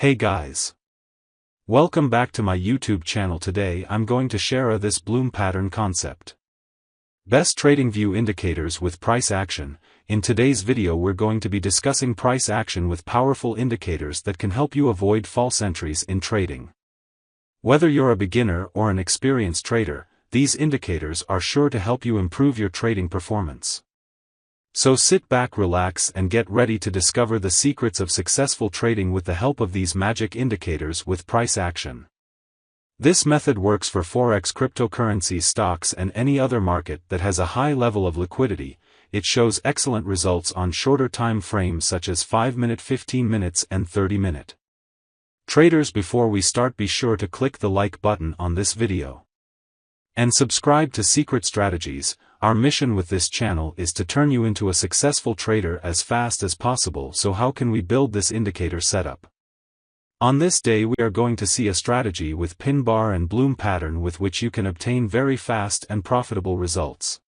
Hey guys! Welcome back to my YouTube channel. Today I'm going to share this bloom pattern concept. Best trading view indicators with price action. In today's video we're going to be discussing price action with powerful indicators that can help you avoid false entries in trading. Whether you're a beginner or an experienced trader, these indicators are sure to help you improve your trading performance. So sit back, relax, and get ready to discover the secrets of successful trading with the help of these magic indicators with price action. This method works for Forex, cryptocurrency, stocks, and any other market that has a high level of liquidity. It shows excellent results on shorter time frames such as 5-minute, 15-minute, and 30-minute. Traders, before we start, be sure to click the like button on this video and subscribe to Secret Strategies. Our mission with this channel is to turn you into a successful trader as fast as possible. So how can we build this indicator setup? On this day we are going to see a strategy with pin bar and bloom pattern with which you can obtain very fast and profitable results.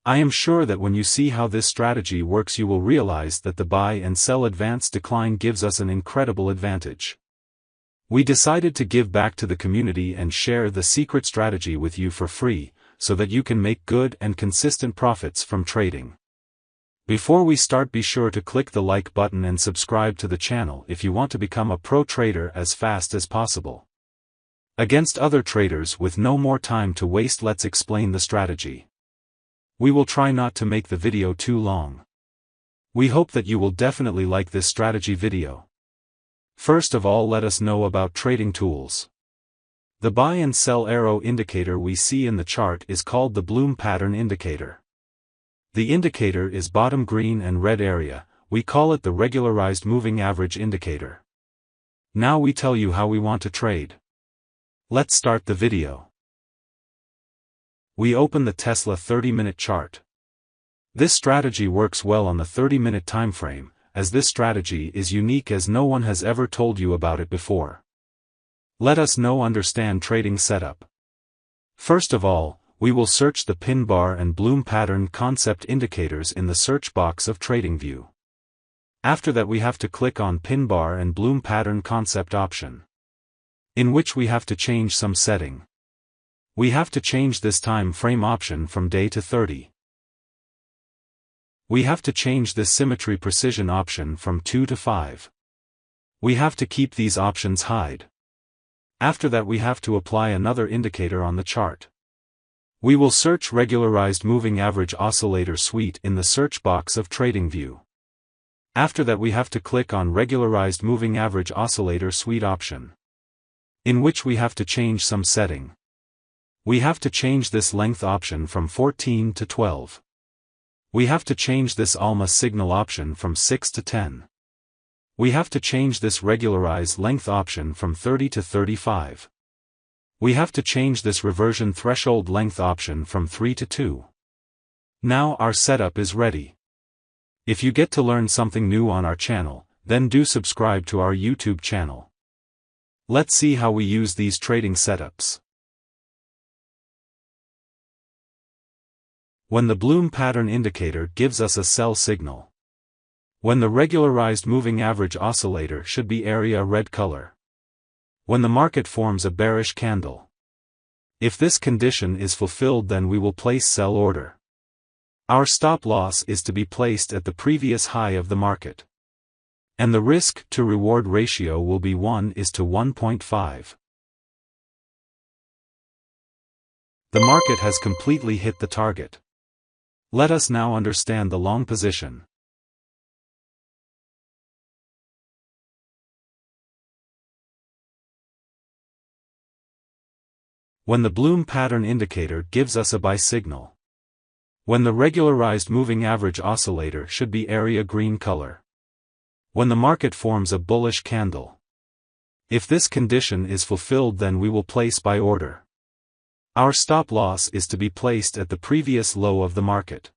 I am sure that when you see how this strategy works you will realize that the buy and sell advance decline gives us an incredible advantage. We decided to give back to the community and share the secret strategy with you for free, so that you can make good and consistent profits from trading. Before we start, be sure to click the like button and subscribe to the channel if you want to become a pro trader as fast as possible. Against other traders, with no more time to waste, let's explain the strategy. We will try not to make the video too long. We hope that you will definitely like this strategy video. First of all, let us know about trading tools. The buy and sell arrow indicator we see in the chart is called the bloom pattern indicator. The indicator is bottom green and red area. We call it the regularized moving average indicator. Now we tell you how we want to trade. Let's start the video. We open the Tesla 30-minute chart. This strategy works well on the 30-minute time frame, as this strategy is unique as no one has ever told you about it before. Let us now understand trading setup. First of all, we will search the pin bar and bloom pattern concept indicators in the search box of TradingView. After that we have to click on pin bar and bloom pattern concept option, in which we have to change some setting. We have to change this time frame option from day to 30. We have to change this symmetry precision option from 2 to 5. We have to keep these options hide. After that we have to apply another indicator on the chart. We will search regularized moving average oscillator suite in the search box of TradingView. After that we have to click on regularized moving average oscillator suite option, in which we have to change some setting. We have to change this length option from 14 to 12. We have to change this ALMA signal option from 6 to 10. We have to change this regularized length option from 30 to 35. We have to change this reversion threshold length option from 3 to 2. Now our setup is ready. If you get to learn something new on our channel, then do subscribe to our YouTube channel. Let's see how we use these trading setups. When the bloom pattern indicator gives us a sell signal. When the regularized moving average oscillator should be area red color. When the market forms a bearish candle. If this condition is fulfilled, then we will place sell order. Our stop loss is to be placed at the previous high of the market. And the risk to reward ratio will be 1:1.5. The market has completely hit the target. Let us now understand the long position. When the bloom pattern indicator gives us a buy signal. When the regularized moving average oscillator should be area green color. When the market forms a bullish candle. If this condition is fulfilled, then we will place buy order. Our stop loss is to be placed at the previous low of the market.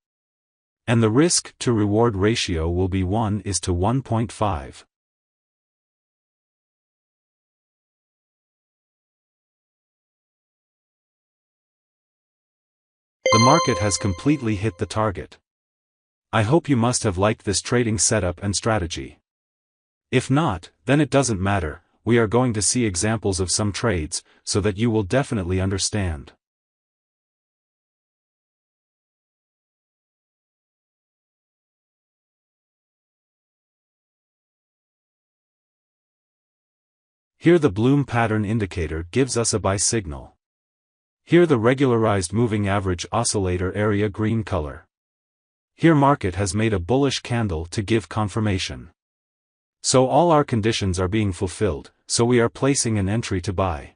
And the risk to reward ratio will be 1:1.5. The market has completely hit the target. I hope you must have liked this trading setup and strategy. If not, then it doesn't matter. We are going to see examples of some trades, so that you will definitely understand. Here the Bloom pattern indicator gives us a buy signal. Here the regularized moving average oscillator area green color. Here market has made a bullish candle to give confirmation. So all our conditions are being fulfilled, so we are placing an entry to buy.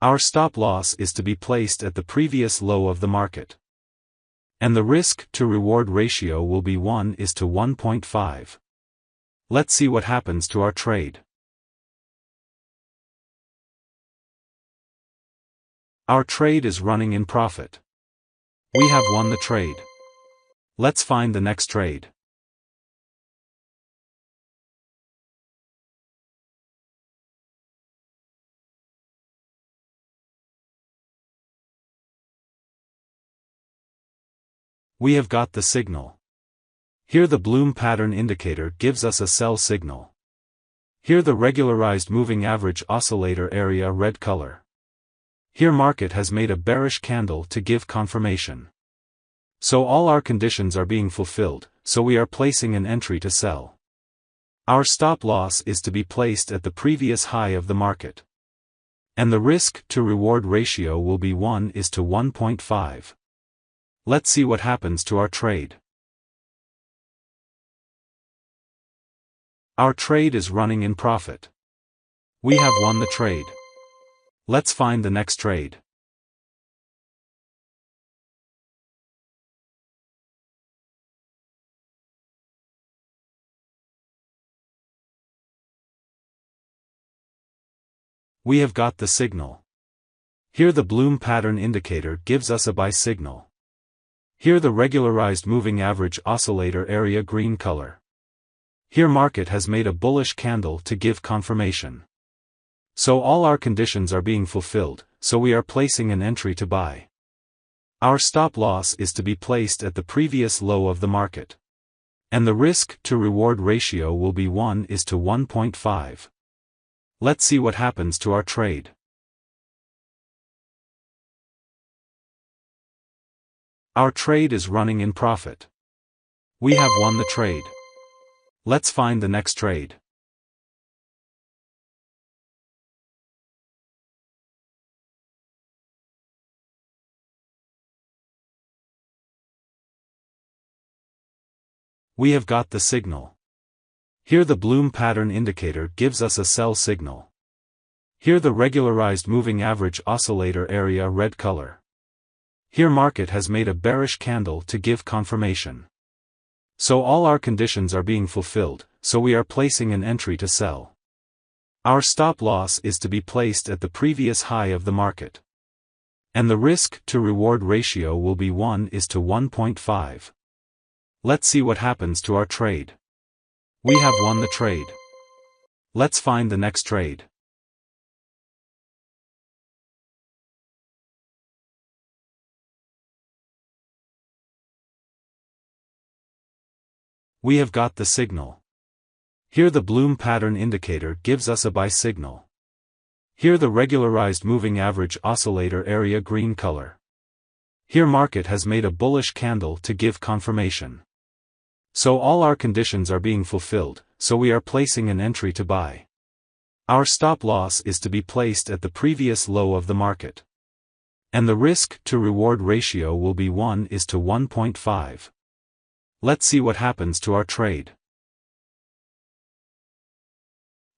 Our stop loss is to be placed at the previous low of the market. And the risk to reward ratio will be 1:1.5. Let's see what happens to our trade. Our trade is running in profit. We have won the trade. Let's find the next trade. We have got the signal. Here the Bloom pattern indicator gives us a sell signal. Here the regularized moving average oscillator area red color. Here market has made a bearish candle to give confirmation. So all our conditions are being fulfilled, so we are placing an entry to sell. Our stop loss is to be placed at the previous high of the market. And the risk to reward ratio will be 1:1.5. Let's see what happens to our trade. Our trade is running in profit. We have won the trade. Let's find the next trade. We have got the signal. Here the Bloom pattern indicator gives us a buy signal. Here the regularized moving average oscillator area green color. Here market has made a bullish candle to give confirmation. So all our conditions are being fulfilled, so we are placing an entry to buy. Our stop loss is to be placed at the previous low of the market. And the risk to reward ratio will be 1:1.5. Let's see what happens to our trade. Our trade is running in profit. We have won the trade. Let's find the next trade. We have got the signal. Here the Bloom pattern indicator gives us a sell signal. Here the regularized moving average oscillator area red color. Here market has made a bearish candle to give confirmation. So all our conditions are being fulfilled, so we are placing an entry to sell. Our stop loss is to be placed at the previous high of the market. And the risk to reward ratio will be 1:1.5. Let's see what happens to our trade. We have won the trade. Let's find the next trade. We have got the signal. Here the Bloom pattern indicator gives us a buy signal. Here the regularized moving average oscillator area green color. Here market has made a bullish candle to give confirmation. So all our conditions are being fulfilled, so we are placing an entry to buy. Our stop loss is to be placed at the previous low of the market. And the risk to reward ratio will be 1:1.5. Let's see what happens to our trade.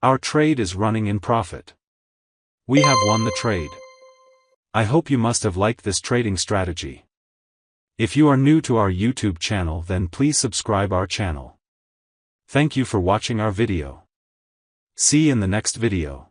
Our trade is running in profit. We have won the trade. I hope you must have liked this trading strategy. If you are new to our YouTube channel, then please subscribe our channel. Thank you for watching our video. See you in the next video.